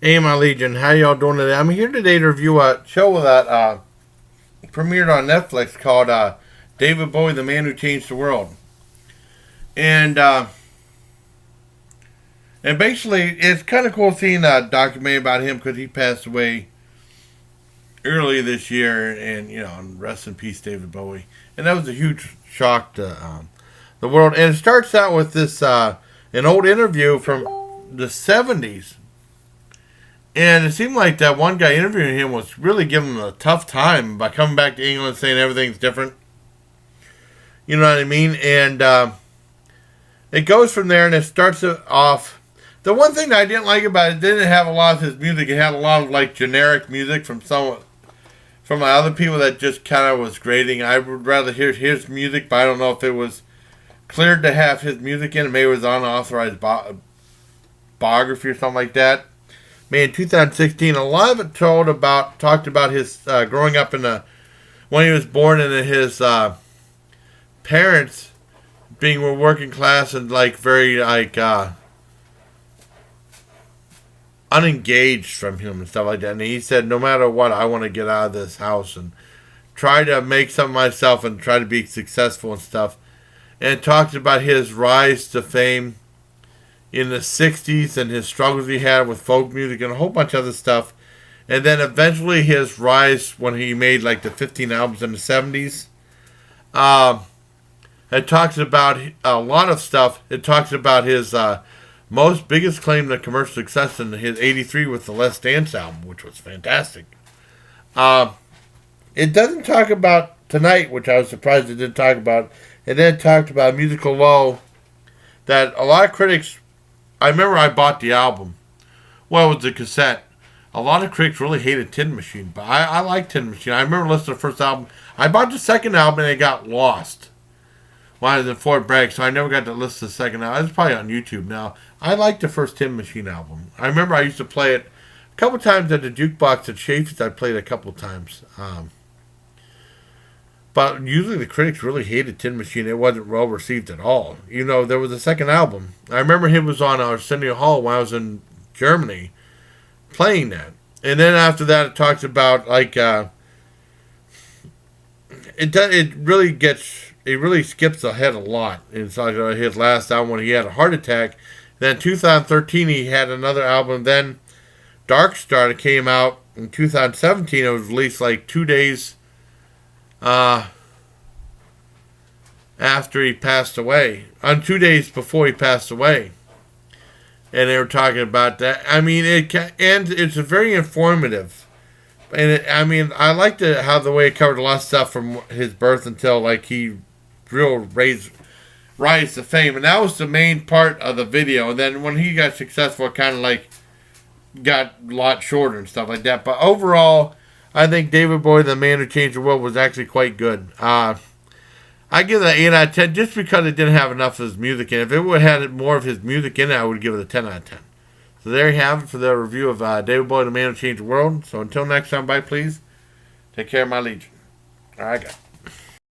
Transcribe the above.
Hey, my Legion, how y'all doing today? I'm here today to review a show that premiered on Netflix called David Bowie, the Man Who Changed the World. And and basically, it's kind of cool seeing a documentary about him because he passed away early this year. And, rest in peace, David Bowie. And that was a huge shock to the world. And it starts out with this an old interview from the 70s. And it seemed like that one guy interviewing him was really giving him a tough time by coming back to England saying everything's different. You know what I mean? And it goes from there and it starts it off. The one thing that I didn't like about it didn't have a lot of his music. It had a lot of like generic music from from my other people that just kind of was grading. I would rather hear his music, but I don't know if it was cleared to have his music in it. Maybe it was unauthorized biography or something like that. Made in 2016. A lot of it talked about his growing up when he was born and his parents being working class and like very like unengaged from him and stuff like that. And he said, no matter what, I want to get out of this house and try to make something myself and try to be successful and stuff. And it talked about his rise to fame in the 60s and his struggles he had with folk music and a whole bunch of other stuff. And then eventually his rise when he made like the 15 albums in the 70s. It talks about a lot of stuff. It talks about his most biggest claim to commercial success in his 83 with the Let's Dance album, which was fantastic. It doesn't talk about Tonight, which I was surprised it didn't talk about. It then talked about Musical Low that a lot of critics, I remember I bought the album. Well, it was the cassette. A lot of critics really hated Tin Machine, but I like Tin Machine. I remember listening to the first album. I bought the second album and it got lost while I was in Fort Bragg, so I never got to listen to the second album. It's probably on YouTube now. I like the first Tin Machine album. I remember I used to play it a couple times at the jukebox at Schaefer's. I played it a couple times. But usually the critics really hated Tin Machine. It wasn't well received at all. There was a second album. I remember him was on Arsenio Hall when I was in Germany playing that. And then after that it talks about like it really skips ahead a lot. It's like his last album when he had a heart attack. Then 2013 he had another album. Then Dark Star came out in 2017. It was released like 2 days after he passed away, on 2 days before he passed away, and they were talking about that. I mean, it's very informative, and I liked how the way it covered a lot of stuff from his birth until like he rise to fame, and that was the main part of the video. And then when he got successful, it kind of like got a lot shorter and stuff like that. But overall, I think David Bowie, the Man Who Changed the World, was actually quite good. I give it an 8 out of 10 just because it didn't have enough of his music in it. If it would have had more of his music in it, I would give it a 10 out of 10. So there you have it for the review of David Bowie, the Man Who Changed the World. So until next time, bye, please. Take care of my Legion. All right, guys.